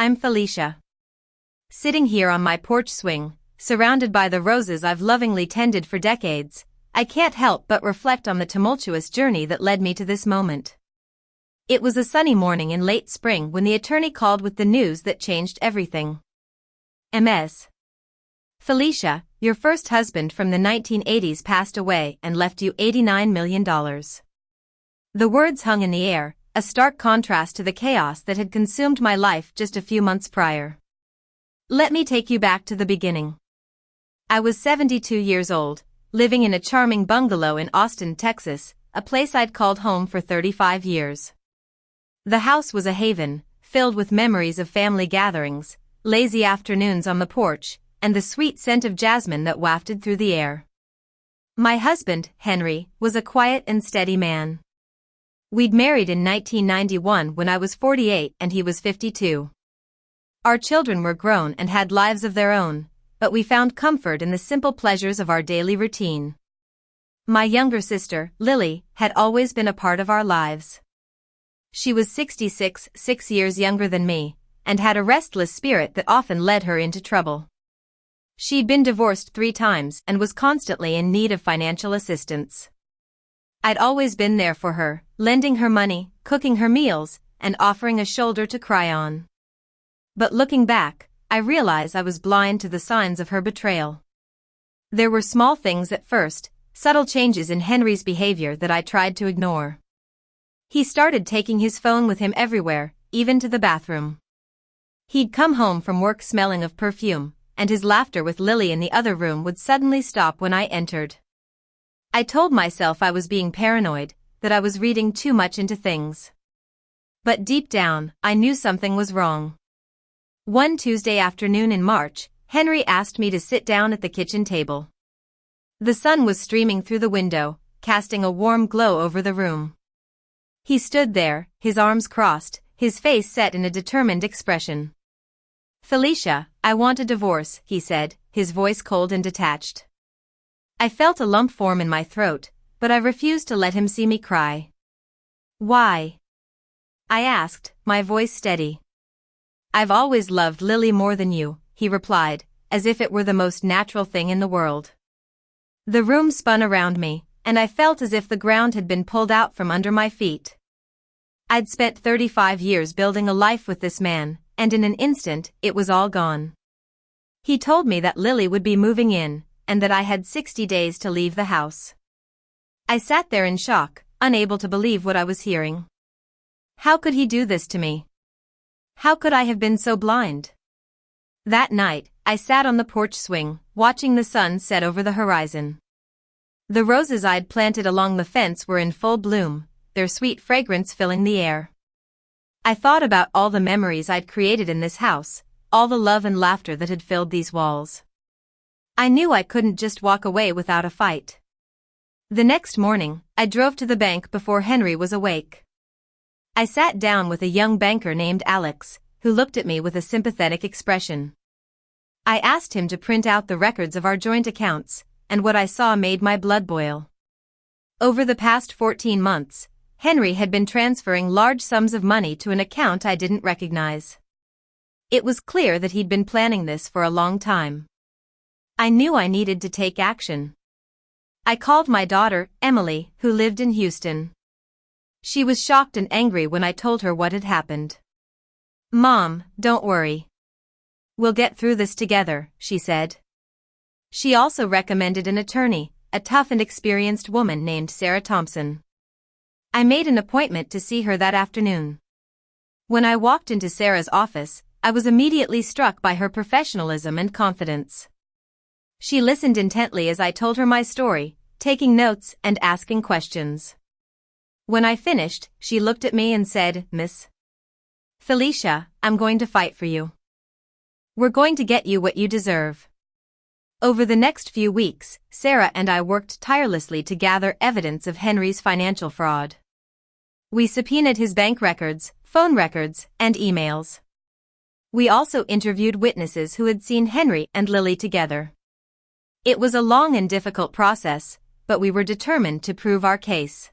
I'm Felicia. Sitting here on my porch swing, surrounded by the roses I've lovingly tended for decades, I can't help but reflect on the tumultuous journey that led me to this moment. It was a sunny morning in late spring when the attorney called with the news that changed everything. Ms. Felicia, your first husband from the 1980s passed away and left you $89 million. The words hung in the air, a stark contrast to the chaos that had consumed my life just a few months prior. Let me take you back to the beginning. I was 72 years old, living in a charming bungalow in Austin, Texas, a place I'd called home for 35 years. The house was a haven, filled with memories of family gatherings, lazy afternoons on the porch, and the sweet scent of jasmine that wafted through the air. My husband, Henry, was a quiet and steady man. We'd married in 1991 when I was 48 and he was 52. Our children were grown and had lives of their own, but we found comfort in the simple pleasures of our daily routine. My younger sister, Lily, had always been a part of our lives. She was 6 years younger than me, and had a restless spirit that often led her into trouble. She'd been divorced 3 times and was constantly in need of financial assistance. I'd always been there for her, lending her money, cooking her meals, and offering a shoulder to cry on. But looking back, I realize I was blind to the signs of her betrayal. There were small things at first, subtle changes in Henry's behavior that I tried to ignore. He started taking his phone with him everywhere, even to the bathroom. He'd come home from work smelling of perfume, and his laughter with Lily in the other room would suddenly stop when I entered. I told myself I was being paranoid, that I was reading too much into things. But deep down, I knew something was wrong. One Tuesday afternoon in March, Henry asked me to sit down at the kitchen table. The sun was streaming through the window, casting a warm glow over the room. He stood there, his arms crossed, his face set in a determined expression. "Felicia, I want a divorce," he said, his voice cold and detached. I felt a lump form in my throat, but I refused to let him see me cry. "Why?" I asked, my voice steady. "I've always loved Lily more than you," he replied, as if it were the most natural thing in the world. The room spun around me, and I felt as if the ground had been pulled out from under my feet. I'd spent 35 years building a life with this man, and in an instant, it was all gone. He told me that Lily would be moving in, and that I had 60 days to leave the house. I sat there in shock, unable to believe what I was hearing. How could he do this to me? How could I have been so blind? That night, I sat on the porch swing, watching the sun set over the horizon. The roses I'd planted along the fence were in full bloom, their sweet fragrance filling the air. I thought about all the memories I'd created in this house, all the love and laughter that had filled these walls. I knew I couldn't just walk away without a fight. The next morning, I drove to the bank before Henry was awake. I sat down with a young banker named Alex, who looked at me with a sympathetic expression. I asked him to print out the records of our joint accounts, and what I saw made my blood boil. Over the past 14 months, Henry had been transferring large sums of money to an account I didn't recognize. It was clear that he'd been planning this for a long time. I knew I needed to take action. I called my daughter, Emily, who lived in Houston. She was shocked and angry when I told her what had happened. "Mom, don't worry. We'll get through this together," she said. She also recommended an attorney, a tough and experienced woman named Sarah Thompson. I made an appointment to see her that afternoon. When I walked into Sarah's office, I was immediately struck by her professionalism and confidence. She listened intently as I told her my story, taking notes and asking questions. When I finished, she looked at me and said, "Miss Felicia, I'm going to fight for you. We're going to get you what you deserve." Over the next few weeks, Sarah and I worked tirelessly to gather evidence of Henry's financial fraud. We subpoenaed his bank records, phone records, and emails. We also interviewed witnesses who had seen Henry and Lily together. It was a long and difficult process, but we were determined to prove our case.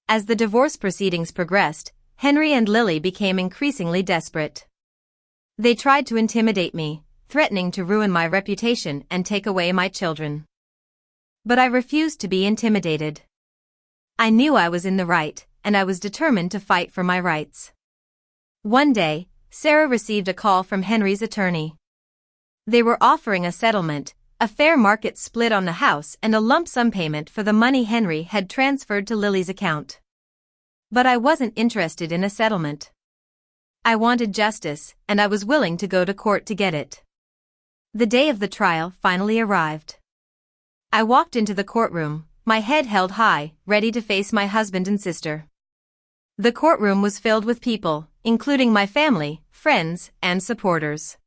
As the divorce proceedings progressed, Henry and Lily became increasingly desperate. They tried to intimidate me, threatening to ruin my reputation and take away my children. But I refused to be intimidated. I knew I was in the right, and I was determined to fight for my rights. One day, Sarah received a call from Henry's attorney. They were offering a settlement, a fair market split on the house and a lump sum payment for the money Henry had transferred to Lily's account. But I wasn't interested in a settlement. I wanted justice, and I was willing to go to court to get it. The day of the trial finally arrived. I walked into the courtroom, my head held high, ready to face my husband and sister. The courtroom was filled with people, including my family, friends, and supporters.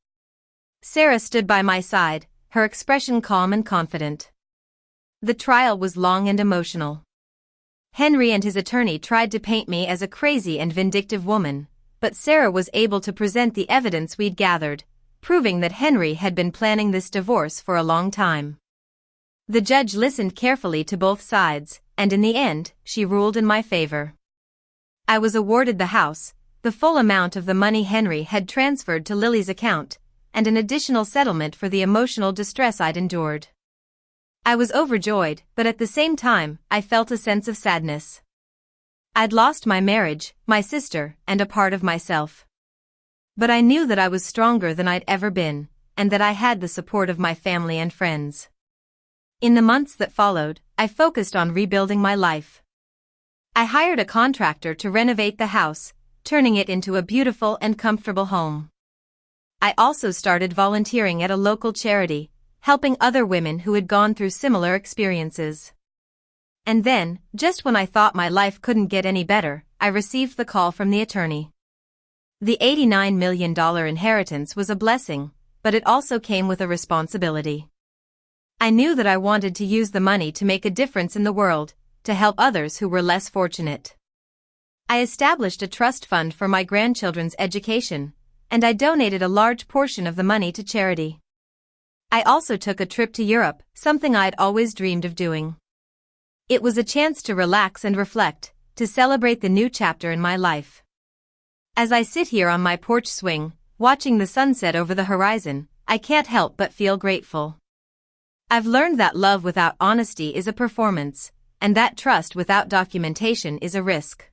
Sarah stood by my side, her expression calm and confident. The trial was long and emotional. Henry and his attorney tried to paint me as a crazy and vindictive woman, but Sarah was able to present the evidence we'd gathered, proving that Henry had been planning this divorce for a long time. The judge listened carefully to both sides, and in the end, she ruled in my favor. I was awarded the house, the full amount of the money Henry had transferred to Lily's account, and an additional settlement for the emotional distress I'd endured. I was overjoyed, but at the same time, I felt a sense of sadness. I'd lost my marriage, my sister, and a part of myself. But I knew that I was stronger than I'd ever been, and that I had the support of my family and friends. In the months that followed, I focused on rebuilding my life. I hired a contractor to renovate the house, turning it into a beautiful and comfortable home. I also started volunteering at a local charity, helping other women who had gone through similar experiences. And then, just when I thought my life couldn't get any better, I received the call from the attorney. The $89 million inheritance was a blessing, but it also came with a responsibility. I knew that I wanted to use the money to make a difference in the world, to help others who were less fortunate. I established a trust fund for my grandchildren's education, and I donated a large portion of the money to charity. I also took a trip to Europe, something I'd always dreamed of doing. It was a chance to relax and reflect, to celebrate the new chapter in my life. As I sit here on my porch swing, watching the sunset over the horizon, I can't help but feel grateful. I've learned that love without honesty is a performance, and that trust without documentation is a risk.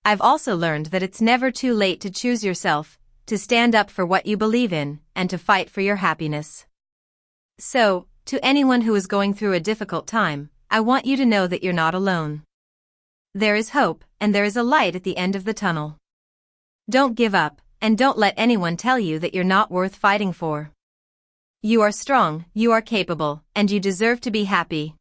I've also learned that it's never too late to choose yourself, to stand up for what you believe in, and to fight for your happiness. So, to anyone who is going through a difficult time, I want you to know that you're not alone. There is hope, and there is a light at the end of the tunnel. Don't give up, and don't let anyone tell you that you're not worth fighting for. You are strong, you are capable, and you deserve to be happy.